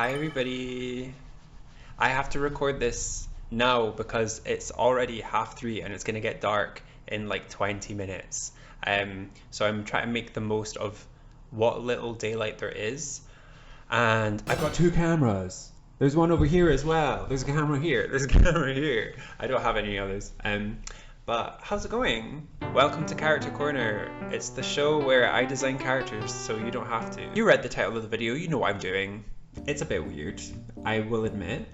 Hi everybody. I have to record this now because it's already 3:30 and it's gonna get dark in like 20 minutes. So I'm trying to make the most of what little daylight there is. And I've got two cameras. There's one over here as well. There's a camera here. There's a camera here. I don't have any others. But how's it going? Welcome to Character Corner. It's the show where I design characters so you don't have to. You read the title of the video, you know what I'm doing. It's a bit weird, I will admit,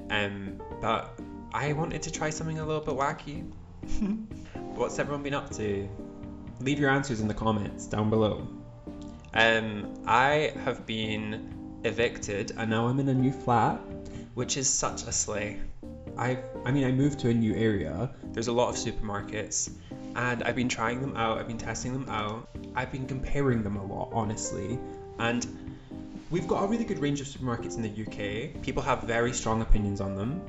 but I wanted to try something a little bit wacky. What's everyone been up to? Leave your answers in the comments down below. I have been evicted and now I'm in a new flat, which is such a slay. I moved to a new area. There's a lot of supermarkets and I've been trying them out, I've been testing them out, I've been comparing them a lot, honestly, and we've got a really good range of supermarkets in the UK. People have very strong opinions on them.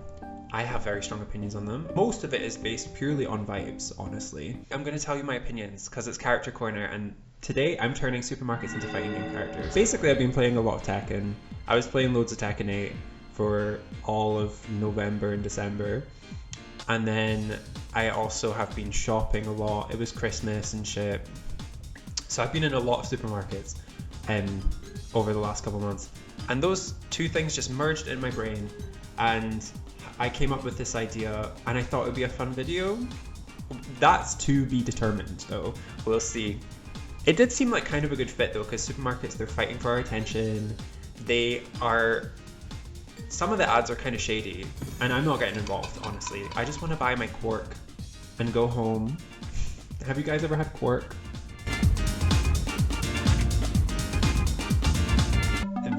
I have very strong opinions on them. Most of it is based purely on vibes, honestly. I'm going to tell you my opinions because it's Character Corner, and today I'm turning supermarkets into fighting game characters. Basically, I've been playing a lot of Tekken. I was playing loads of Tekken 8 for all of November and December. And then I also have been shopping a lot. It was Christmas and shit. So I've been in a lot of supermarkets over the last couple months. And those two things just merged in my brain. And I came up with this idea and I thought it would be a fun video. That's to be determined though. We'll see. It did seem like kind of a good fit though, because supermarkets, they're fighting for our attention. Some of the ads are kind of shady, and I'm not getting involved, honestly. I just want to buy my quark and go home. Have you guys ever had quark?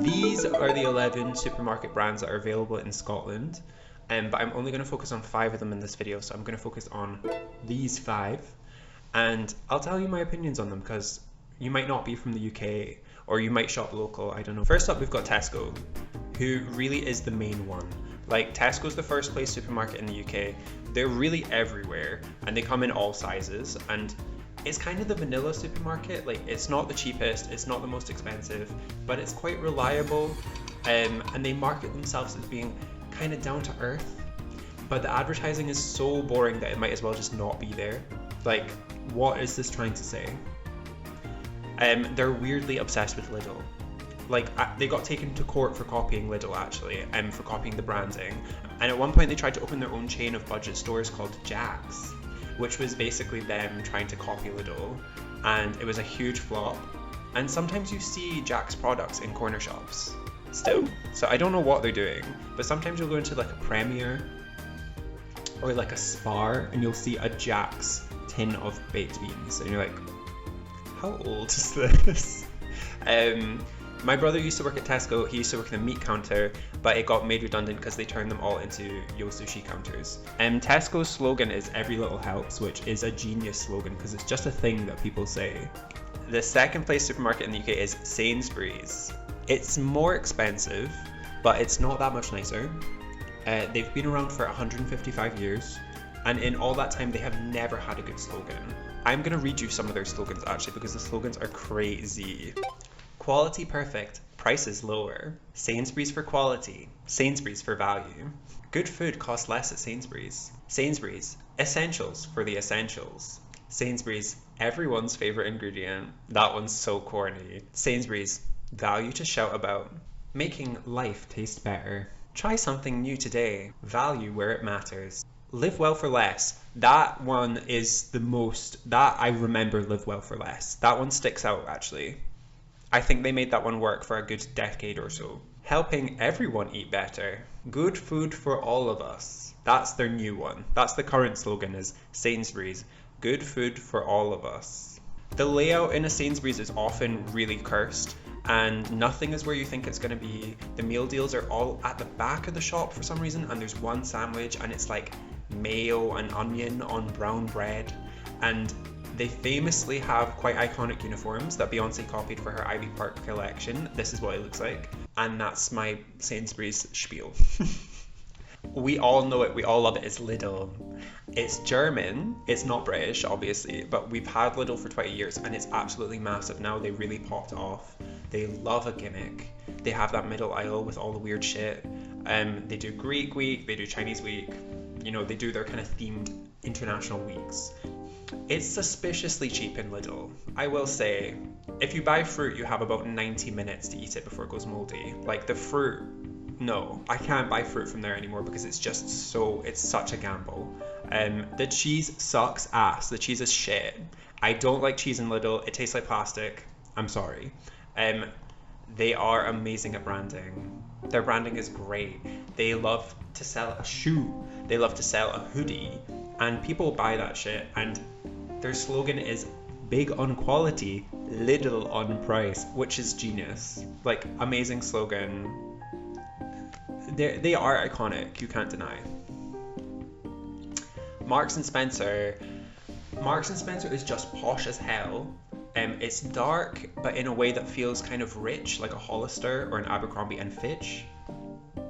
These are the 11 supermarket brands that are available in Scotland, but I'm only going to focus on 5 of them in this video, so I'm going to focus on these 5, and I'll tell you my opinions on them, because you might not be from the UK, or you might shop local, I don't know. First up, we've got Tesco, who really is the main one. Like, Tesco's the first place supermarket in the UK. They're really everywhere, and they come in all sizes, and it's kind of the vanilla supermarket. Like, it's not the cheapest, it's not the most expensive, but it's quite reliable, and they market themselves as being kind of down to earth, but the advertising is so boring that it might as well just not be there. Like, what is this trying to say? They're weirdly obsessed with Lidl. Like, they got taken to court for copying Lidl, actually, for copying the branding. And at one point they tried to open their own chain of budget stores called Jack's, which was basically them trying to copy Lidl, and it was a huge flop. And sometimes you see Jack's products in corner shops still. So I don't know what they're doing, but sometimes you'll go into like a Premier or like a Spar and you'll see a Jack's tin of baked beans, and you're like, how old is this? My brother used to work at Tesco. He used to work in the meat counter, but it got made redundant because they turned them all into Yo Sushi counters. Tesco's slogan is "Every little helps," which is a genius slogan because it's just a thing that people say. The second place supermarket in the UK is Sainsbury's. It's more expensive, but it's not that much nicer. They've been around for 155 years, and in all that time they have never had a good slogan. I'm going to read you some of their slogans actually, because the slogans are crazy. Quality perfect, prices lower. Sainsbury's for quality, Sainsbury's for value. Good food costs less at Sainsbury's. Sainsbury's, essentials for the essentials. Sainsbury's, everyone's favorite ingredient. That one's so corny. Sainsbury's, value to shout about. Making life taste better. Try something new today. Value where it matters. Live well for less. That one is the most, that I remember, live well for less. That one sticks out actually. I think they made that one work for a good decade or so. Helping everyone eat better. Good food for all of us. That's their new one. That's the current slogan, is Sainsbury's. Good food for all of us. The layout in a Sainsbury's is often really cursed, and nothing is where you think it's going to be. The meal deals are all at the back of the shop for some reason, and there's one sandwich and it's like mayo and onion on brown bread, and they famously have quite iconic uniforms that Beyonce copied for her Ivy Park collection. This is what it looks like, and that's my Sainsbury's spiel. We all know it, we all love it, it's Lidl. It's German, it's not British obviously, but we've had Lidl for 20 years and it's absolutely massive now. They really popped off. They love a gimmick. They have that middle aisle with all the weird shit. They do Greek week, they do Chinese week, you know, they do their kind of themed international weeks. It's suspiciously cheap in Lidl. I will say, if you buy fruit, you have about 90 minutes to eat it before it goes moldy. Like the fruit, no, I can't buy fruit from there anymore because it's just so, it's such a gamble. The cheese sucks ass. The cheese is shit. I don't like cheese in Lidl. It tastes like plastic. I'm sorry. They are amazing at branding. Their branding is great. They love to sell a shoe. They love to sell a hoodie. And people buy that shit. And their slogan is big on quality, little on price, which is genius. Like, amazing slogan. They are iconic, you can't deny. Marks and Spencer is just posh as hell. It's dark, but in a way that feels kind of rich, like a Hollister or an Abercrombie and Fitch.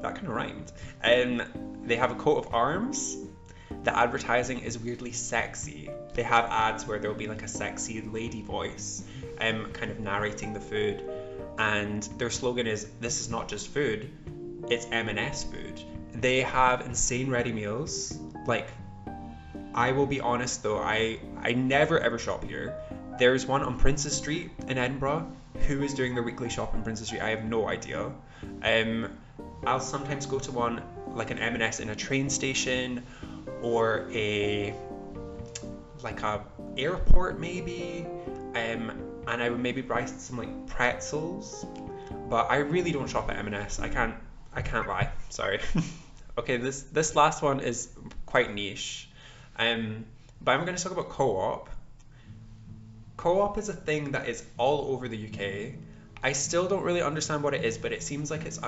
That kind of rhymed. They have a coat of arms. The advertising is weirdly sexy. They have ads where there'll be like a sexy lady voice, kind of narrating the food. And their slogan is, this is not just food, it's M&S food. They have insane ready meals. Like, I will be honest though, I never ever shop here. There's one on Princes Street in Edinburgh. Who is doing their weekly shop on Princes Street? I have no idea. I'll sometimes go to one like an M&S in a train station or a airport maybe. And I would maybe buy some like pretzels. But I really don't shop at M&S. I can't lie. Sorry. Okay, this last one is quite niche. But I'm going to talk about Co-op. Co-op is a thing that is all over the UK. I still don't really understand what it is, but it seems like it's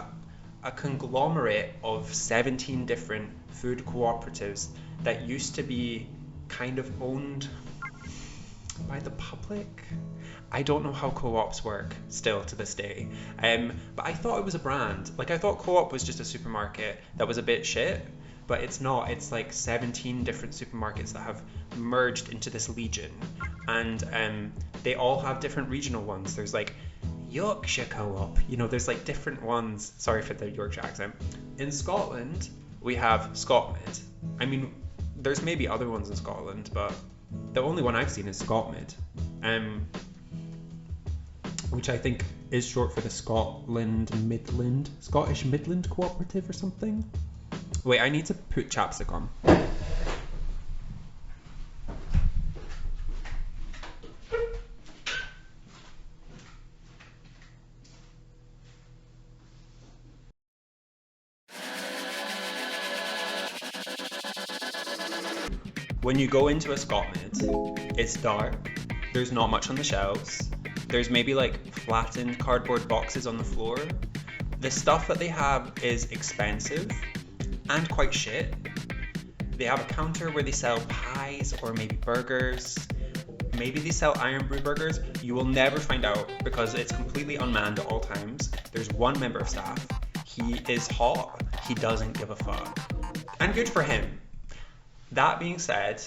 a conglomerate of 17 different food cooperatives that used to be kind of owned by the public. I don't know how co-ops work still to this day. But I thought it was a brand. Like, I thought Co-op was just a supermarket that was a bit shit. But it's not. It's like 17 different supermarkets that have merged into this legion, and they all have different regional ones. There's like Yorkshire Co-op, you know, there's like different ones. Sorry for the Yorkshire accent. In Scotland, we have Scotmid. I mean, there's maybe other ones in Scotland, but the only one I've seen is Scotmid, which I think is short for the Scottish Midland Cooperative or something. Wait, I need to put chapstick on. When you go into a Scotmid, it's dark, there's not much on the shelves, there's maybe like flattened cardboard boxes on the floor. The stuff that they have is expensive and quite shit. They have a counter where they sell pies or maybe burgers. Maybe they sell Iron Brew burgers. You will never find out because it's completely unmanned at all times. There's one member of staff. He is hot. He doesn't give a fuck. And good for him. That being said,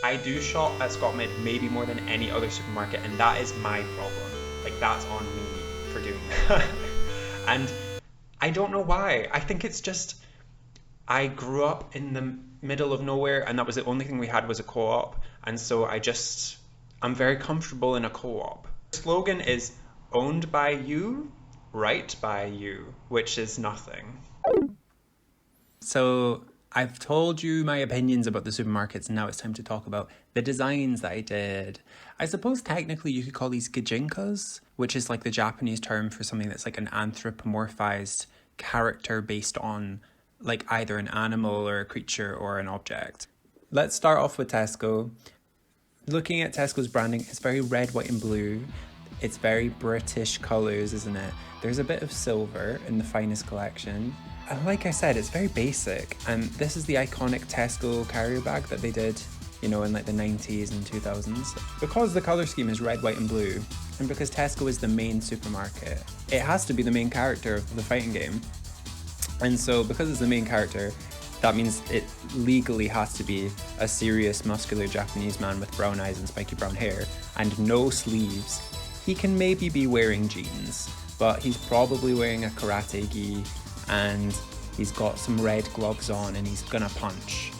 I do shop at Scotmid maybe more than any other supermarket, and that is my problem. Like, that's on me for doing that. And I don't know why. I think it's just, I grew up in the middle of nowhere, and that was the only thing we had was a co-op, and so I'm very comfortable in a co-op. The slogan is owned by you, right by you, which is nothing. So I've told you my opinions about the supermarkets, and now it's time to talk about the designs that I did. I suppose technically you could call these Gijinkas, which is like the Japanese term for something that's like an anthropomorphized character based on like either an animal or a creature or an object. Let's start off with Tesco. Looking at Tesco's branding, it's very red, white and blue. It's very British colours, isn't it? There's a bit of silver in the Finest collection. And like I said, it's very basic. And this is the iconic Tesco carrier bag that they did, you know, in like the 90s and 2000s. Because the colour scheme is red, white and blue, and because Tesco is the main supermarket, it has to be the main character of the fighting game. And so because it's the main character, that means it legally has to be a serious, muscular Japanese man with brown eyes and spiky brown hair and no sleeves. he can maybe be wearing jeans, but he's probably wearing a karate gi and he's got some red gloves on and he's gonna punch.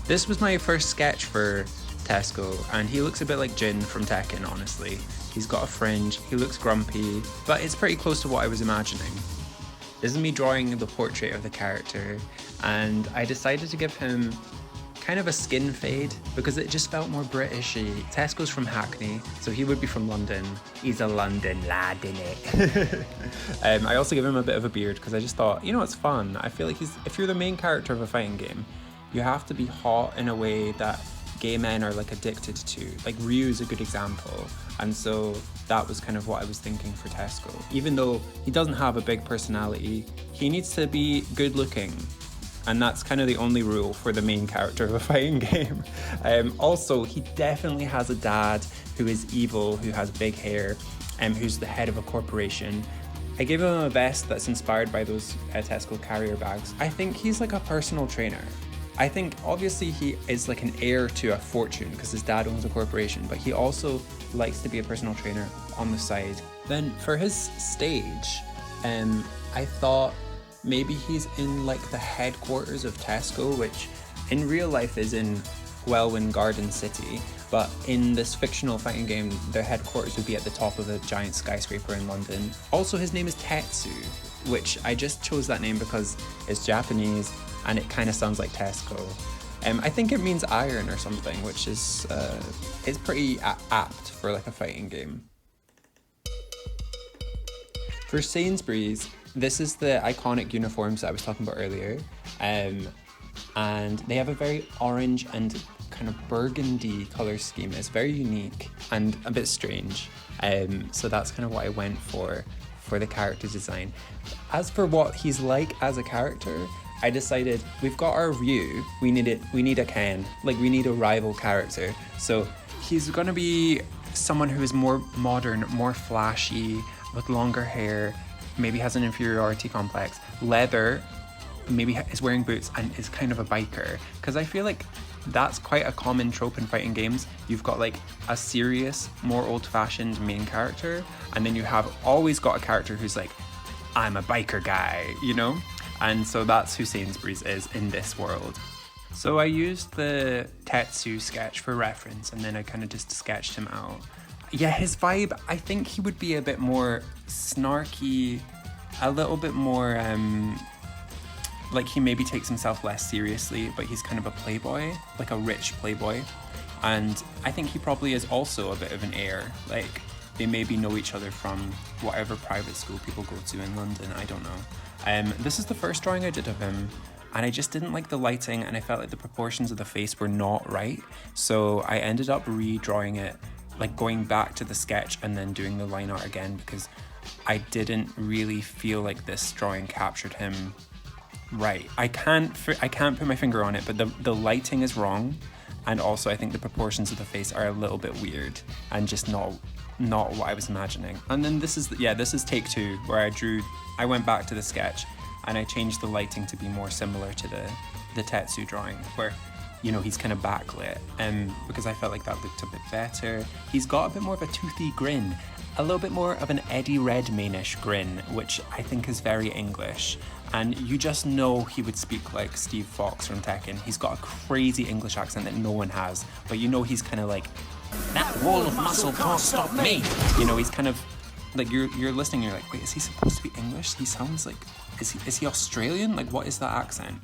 This was my first sketch for Tesco, and he looks a bit like Jin from Tekken, honestly. He's got a fringe, he looks grumpy, but it's pretty close to what I was imagining. This is me drawing the portrait of the character, and I decided to give him kind of a skin fade because it just felt more Britishy. Tesco's from Hackney, so he would be from London. He's a London lad, innit? I also give him a bit of a beard because I just thought, you know, it's fun. I feel like if you're the main character of a fighting game, you have to be hot in a way that gay men are like addicted to. Like Ryu's a good example, and so that was kind of what I was thinking for Tesco. Even though he doesn't have a big personality, he needs to be good looking. And that's kind of the only rule for the main character of a fighting game. Also, he definitely has a dad who is evil, who has big hair, who's the head of a corporation. I gave him a vest that's inspired by those Tesco carrier bags. I think he's like a personal trainer. I think obviously he is like an heir to a fortune because his dad owns a corporation, but he also likes to be a personal trainer on the side. Then for his stage, I thought maybe he's in like the headquarters of Tesco, which in real life is in Welwyn Garden City, but in this fictional fighting game, their headquarters would be at the top of a giant skyscraper in London. Also, his name is Tetsu, which I just chose that name because it's Japanese and it kind of sounds like Tesco. I think it means iron or something, which is it's pretty apt for like a fighting game. For Sainsbury's, this is the iconic uniforms that I was talking about earlier, and they have a very orange and kind of burgundy color scheme. It's very unique and a bit strange, so that's kind of what I went for the character design. As for what he's like as a character, I decided we've got our Ryu, we need a Ken, like we need a rival character. So he's gonna be someone who is more modern, more flashy, with longer hair, maybe has an inferiority complex, leather, maybe is wearing boots and is kind of a biker. Because I feel like that's quite a common trope in fighting games. You've got like a serious, more old-fashioned main character, and then you have always got a character who's like, I'm a biker guy, you know? And so that's who Sainsbury's is in this world. So I used the Tetsu sketch for reference, and then I kind of just sketched him out. Yeah, his vibe, I think he would be a bit more snarky, a little bit more, like he maybe takes himself less seriously, but he's kind of a playboy, like a rich playboy. And I think he probably is also a bit of an heir. Like, they maybe know each other from whatever private school people go to in London, I don't know. This is the first drawing I did of him, and I just didn't like the lighting, and I felt like the proportions of the face were not right. So I ended up redrawing it, like going back to the sketch and then doing the line art again, because I didn't really feel like this drawing captured him right. I can't put my finger on it, but the lighting is wrong, and also I think the proportions of the face are a little bit weird and just not what I was imagining. And then this is take 2, where I went back to the sketch and I changed the lighting to be more similar to the Tetsu drawing, where, you know, he's kind of backlit, because I felt like that looked a bit better. He's got a bit more of a toothy grin, a little bit more of an Eddie Redmayne-ish grin, which I think is very English. And you just know he would speak like Steve Fox from Tekken. He's got a crazy English accent that no one has, but you know he's kind of like, that wall of muscle can't stop me. You know, he's kind of like, you're listening, you're like, wait, is he supposed to be English? He sounds like, is he Australian? Like, what is that accent?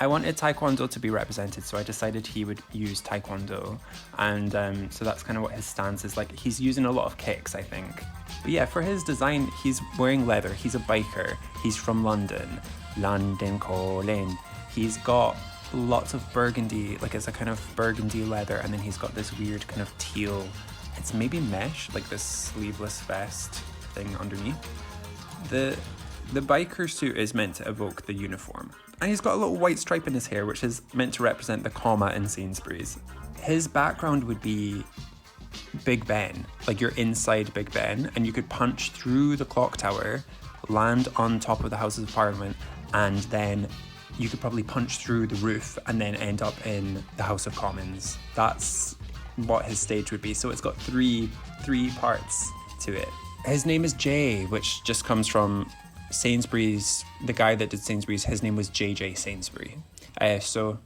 I wanted Taekwondo to be represented, so I decided he would use Taekwondo, and so that's kind of what his stance is like. He's using a lot of kicks, I think. But yeah, for his design, he's wearing leather, he's a biker, he's from London, London calling. He's got lots of burgundy, like it's a kind of burgundy leather, and then he's got this weird kind of teal, it's maybe mesh, like this sleeveless vest thing underneath. The biker suit is meant to evoke the uniform. And he's got a little white stripe in his hair, which is meant to represent the comma in Sainsbury's. His background would be Big Ben, like you're inside Big Ben, and you could punch through the clock tower, land on top of the Houses of Parliament, and then you could probably punch through the roof and then end up in the House of Commons. That's what his stage would be. So it's got three parts. to it. His name is Jay, which just comes from Sainsbury's. The guy that did Sainsbury's, his name was JJ Sainsbury. So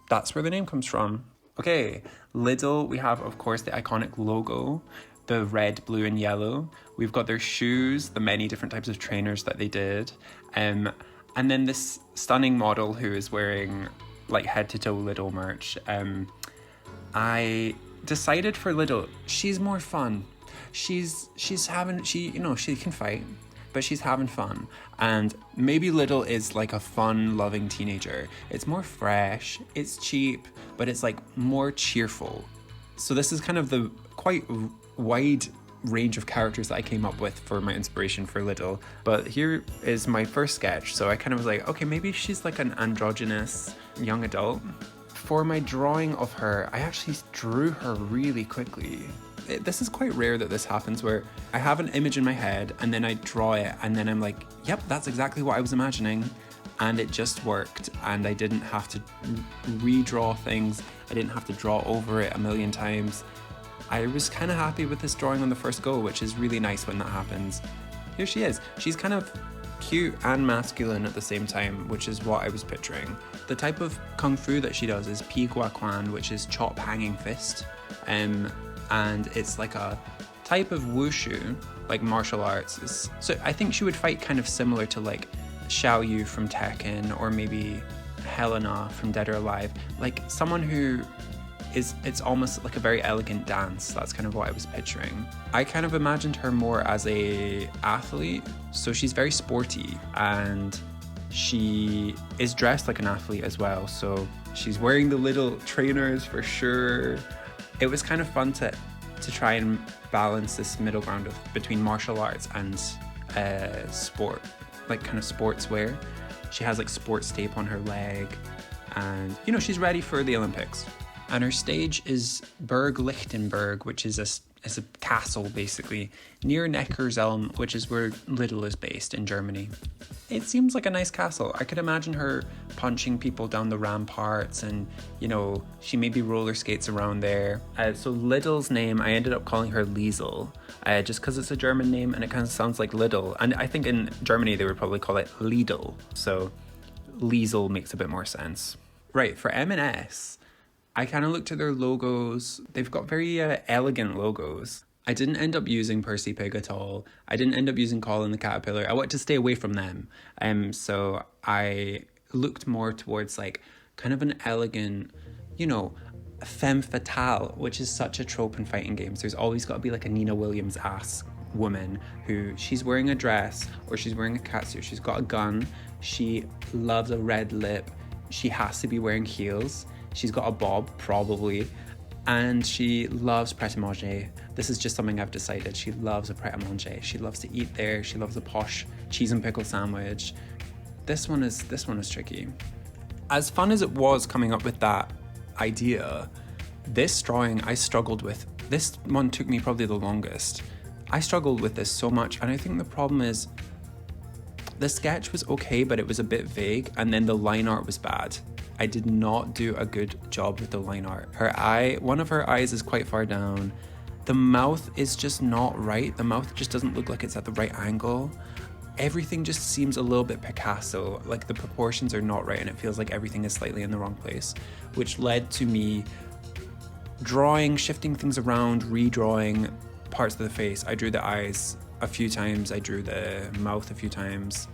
that's where the name comes from. Okay, Lidl, we have, of course, the iconic logo, the red, blue, and yellow. We've got their shoes, the many different types of trainers that they did. And then this stunning model who is wearing like head-to-toe Lidl merch. I decided for Lidl, she's more fun. She can fight, but she's having fun. And maybe Lidl is like a fun-loving teenager. It's more fresh, it's cheap, but it's like more cheerful. So this is kind of the quite wide range of characters that I came up with for my inspiration for Lidl. But here is my first sketch. So I kind of was like, okay, maybe she's like an androgynous young adult. For my drawing of her, I actually drew her really quickly. This is quite rare that this happens, where I have an image in my head and then I draw it and then I'm like, yep, that's exactly what I was imagining, and it just worked, and I didn't have to redraw things. I didn't have to draw over it a million times. I was kind of happy with this drawing on the first go, which is really nice when that happens. Here she is. She's kind of cute and masculine at the same time, which is what I was picturing. The type of kung fu that she does is pi gua quan, which is chop hanging fist. And it's like a type of wushu, like martial arts. So I think she would fight kind of similar to like Xiao Yu from Tekken, or maybe Helena from Dead or Alive. Like someone who it's almost like a very elegant dance. That's kind of what I was picturing. I kind of imagined her more as a athlete. So she's very sporty and she is dressed like an athlete as well. So she's wearing the little trainers for sure. It was kind of fun to try and balance this middle ground between martial arts and sport, like kind of sportswear. She has like sports tape on her leg, and she's ready for the Olympics. And her stage is Burg Lichtenberg, which is a castle basically near Neckarselm, which is where Lidl is based in Germany. It seems like a nice castle. I could imagine her punching people down the ramparts, and she maybe roller skates around there. So Lidl's name, I ended up calling her Liesl, just because it's a German name and it kind of sounds like Lidl. And I think in Germany they would probably call it Lidl. So Liesl makes a bit more sense. Right, for M&S, I kind of looked at their logos. They've got very elegant logos. I didn't end up using Percy Pig at all. I didn't end up using Colin the Caterpillar. I wanted to stay away from them. So I looked more towards like kind of an elegant, femme fatale, which is such a trope in fighting games. There's always got to be like a Nina Williams-ass woman who she's wearing a dress or she's wearing a catsuit. She's got a gun. She loves a red lip. She has to be wearing heels. She's got a bob, probably. And she loves pret-a-manger. This is just something I've decided. She loves a pret-a-manger. She loves to eat there. She loves a posh cheese and pickle sandwich. This one is tricky. As fun as it was coming up with that idea, this drawing I struggled with. This one took me probably the longest. I struggled with this so much, and I think the problem is the sketch was okay, but it was a bit vague, and then the line art was bad. I did not do a good job with the line art. One of her eyes is quite far down. The mouth is just not right. The mouth just doesn't look like it's at the right angle. Everything just seems a little bit Picasso, like the proportions are not right and it feels like everything is slightly in the wrong place, which led to me drawing, shifting things around, redrawing parts of the face. I drew the eyes a few times, I drew the mouth a few times,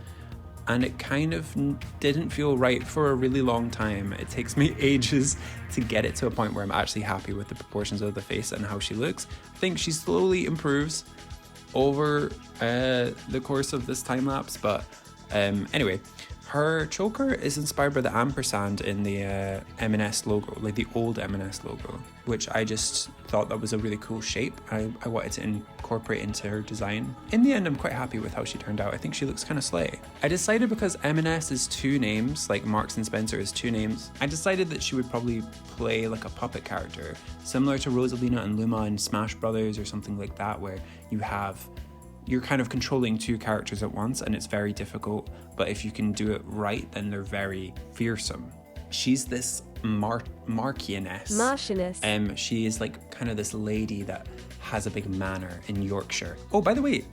and it kind of didn't feel right for a really long time. It takes me ages to get it to a point where I'm actually happy with the proportions of the face and how she looks. I think she slowly improves over the course of this time lapse, but anyway, her choker is inspired by the ampersand in the M&S logo, like the old M&S logo, which I just thought that was a really cool shape. I wanted to incorporate into her design. In the end, I'm quite happy with how she turned out. I think she looks kind of slay. I decided because M&S is two names, like Marks and Spencer is two names, I decided that she would probably play like a puppet character, similar to Rosalina and Luma in Smash Brothers or something like that, where you're kind of controlling two characters at once and it's very difficult, but if you can do it right, then they're very fearsome. She's this Marchioness. She is like kind of this lady that has a big manor in Yorkshire. Oh, by the way,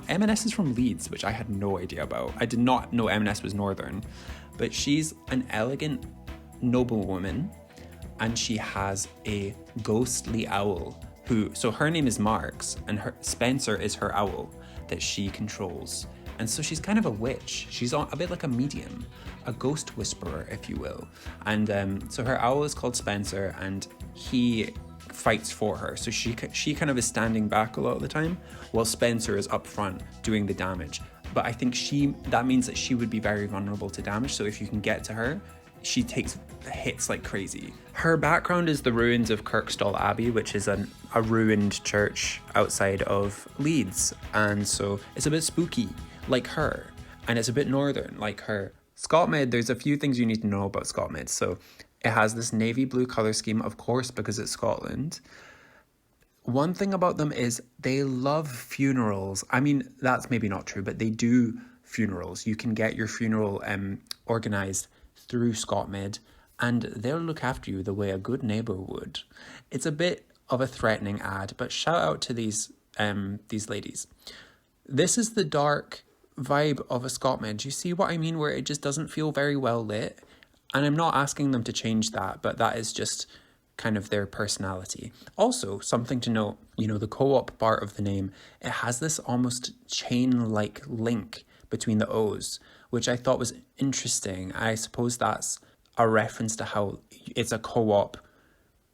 M&S is from Leeds, which I had no idea about. I did not know M&S was northern, but she's an elegant noblewoman, and she has a ghostly owl so her name is Marks, and Spencer is her owl that she controls. And so she's kind of a witch. She's a bit like a medium, a ghost whisperer, if you will. And so her owl is called Spencer, and he fights for her. So she kind of is standing back a lot of the time, while Spencer is up front doing the damage. But I think that means that she would be very vulnerable to damage. So if you can get to her, she takes hits like crazy. Her background is the ruins of Kirkstall Abbey, which is a ruined church outside of Leeds. And so it's a bit spooky, like her. And it's a bit northern, like her. Scotmid, there's a few things you need to know about Scotmid. So it has this navy blue colour scheme, of course, because it's Scotland. One thing about them is they love funerals. I mean, that's maybe not true, but they do funerals. You can get your funeral organised through Scotmid, and they'll look after you the way a good neighbour would. It's a bit of a threatening ad, but shout out to these ladies. This is the dark vibe of a Scotmid. Do you see what I mean? Where it just doesn't feel very well lit. And I'm not asking them to change that, but that is just kind of their personality. Also, something to note, the co-op part of the name, it has this almost chain-like link between the O's, which I thought was interesting. I suppose that's a reference to how it's a co-op.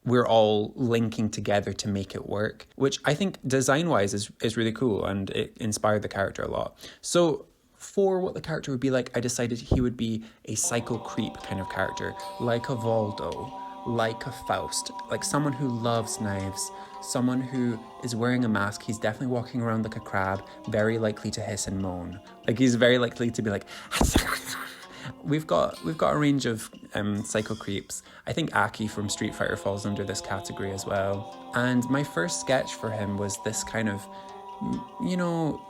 We're all linking together to make it work, which I think design-wise is really cool, and it inspired the character a lot. So for what the character would be like, I decided he would be a psycho creep kind of character, like a Voldo, like a Faust, like someone who loves knives, someone who is wearing a mask. He's definitely walking around like a crab, very likely to hiss and moan. Like he's very likely to be like... We've got a range of psycho creeps. I think Aki from Street Fighter falls under this category as well. And my first sketch for him was this kind of,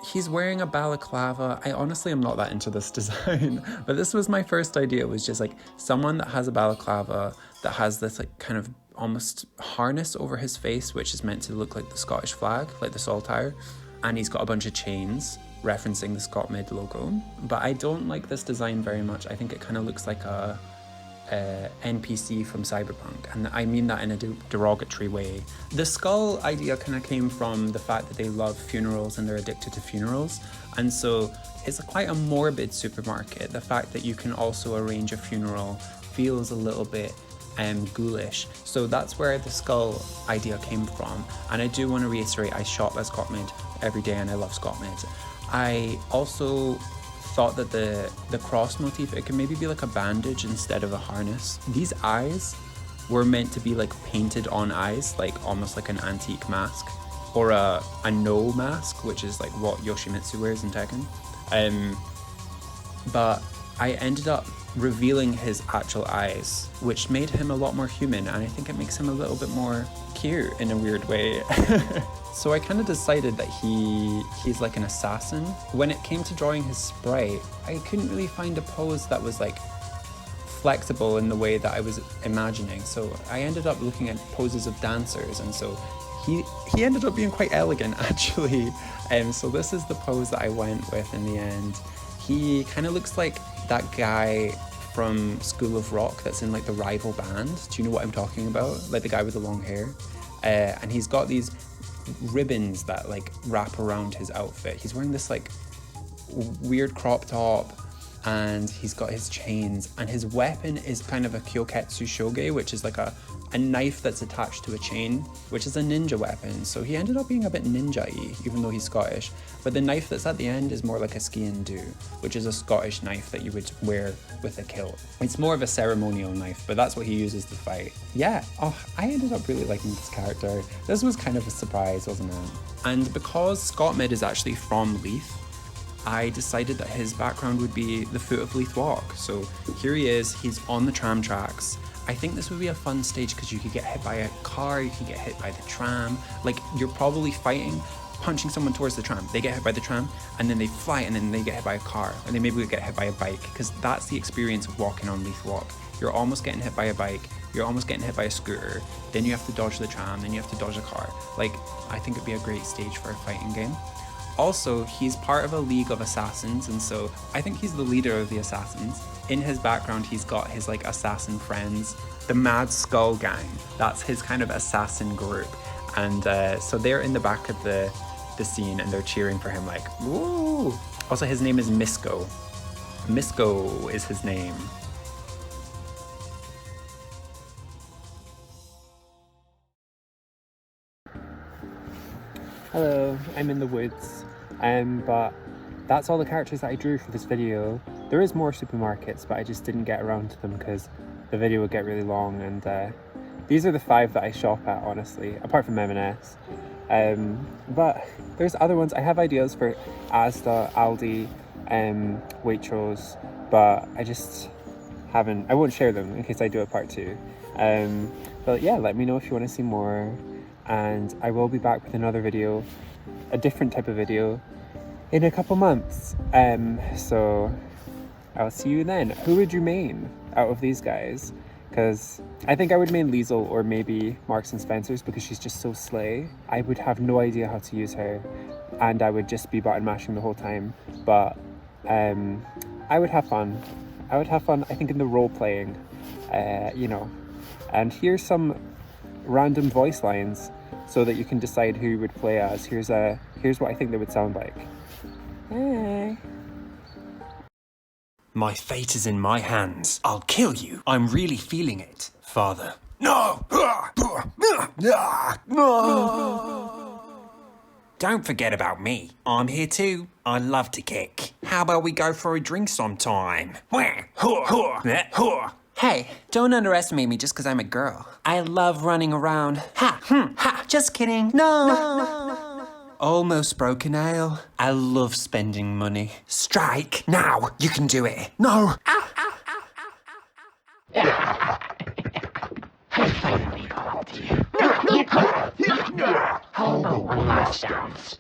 he's wearing a balaclava. I honestly am not that into this design, but this was my first idea. It was just like someone that has a balaclava that has this like kind of almost harness over his face, which is meant to look like the Scottish flag, like the saltire. And he's got a bunch of chains referencing the Scotmid logo. But I don't like this design very much. I think it kind of looks like a NPC from Cyberpunk, and I mean that in a derogatory way. The skull idea kind of came from the fact that they love funerals and they're addicted to funerals, and so it's quite a morbid supermarket. The fact that you can also arrange a funeral feels a little bit ghoulish, so that's where the skull idea came from. And I do want to reiterate, I shop at Scotmid every day and I love Scotmid. I also thought that the cross motif, it can maybe be like a bandage instead of a harness. These eyes were meant to be like painted on eyes, like almost like an antique mask, or a no mask, which is like what Yoshimitsu wears in Tekken. But I ended up revealing his actual eyes, which made him a lot more human, and I think it makes him a little bit more cute in a weird way. So I kind of decided that he's like an assassin. When it came to drawing his sprite, I couldn't really find a pose that was like flexible in the way that I was imagining. So I ended up looking at poses of dancers, and so he ended up being quite elegant actually. So this is the pose that I went with in the end. He kind of looks like that guy from School of Rock that's in like the rival band. Do you know what I'm talking about? Like the guy with the long hair. And he's got these ribbons that like wrap around his outfit. He's wearing this like weird crop top, and he's got his chains, and his weapon is kind of a kyoketsu shoge, which is like a knife that's attached to a chain, which is a ninja weapon. So he ended up being a bit ninja-y, even though he's Scottish. But the knife that's at the end is more like a skian-do, which is a Scottish knife that you would wear with a kilt. It's more of a ceremonial knife, but that's what he uses to fight. Yeah, I ended up really liking this character. This was kind of a surprise, wasn't it? And because Scotmid is actually from Leith, I decided that his background would be the foot of Leith Walk. So here he is, he's on the tram tracks. I think this would be a fun stage because you could get hit by a car, you can get hit by the tram. Like, you're probably fighting, punching someone towards the tram. They get hit by the tram, and then they fly, and then they get hit by a car, and they maybe get hit by a bike, because that's the experience of walking on Leith Walk. you're almost getting hit by a bike, you're almost getting hit by a scooter, then you have to dodge the tram, then you have to dodge a car. Like, I think it'd be a great stage for a fighting game. Also, he's part of a league of assassins, and so I think he's the leader of the assassins. In his background, he's got his like assassin friends, the Mad Skull Gang. That's his kind of assassin group. And so they're in the back of the scene and they're cheering for him like, woo! Also, his name is Misco. Misco is his name. Hello, I'm in the woods, but that's all the characters that I drew for this video. There is more supermarkets, but I just didn't get around to them because the video would get really long, and these are the 5 that I shop at, honestly, apart from M&S. But there's other ones. I have ideas for Asda, Aldi, Waitrose, but I just haven't, I won't share them in case I do a part 2. But yeah, let me know if you want to see more, and I will be back with another video, a different type of video, in a couple months. So I'll see you then. Who would you main out of these guys? Because I think I would main Liesl or maybe Marks and Spencer's because she's just so slay. I would have no idea how to use her and I would just be button mashing the whole time. But I would have fun. I would have fun, I think, in the role playing, you know. And here's some random voice lines so that you can decide who you would play as. Here's what I think they would sound like. Hey. My fate is in my hands. I'll kill you. I'm really feeling it, Father. No! Don't forget about me. I'm here too. I love to kick. How about we go for a drink sometime? Hey, don't underestimate me just because I'm a girl. I love running around. Ha, just kidding. No. Almost broke a nail. I love spending money. Strike! Now! You can do it! No! I finally caught you. Hobo one last dance.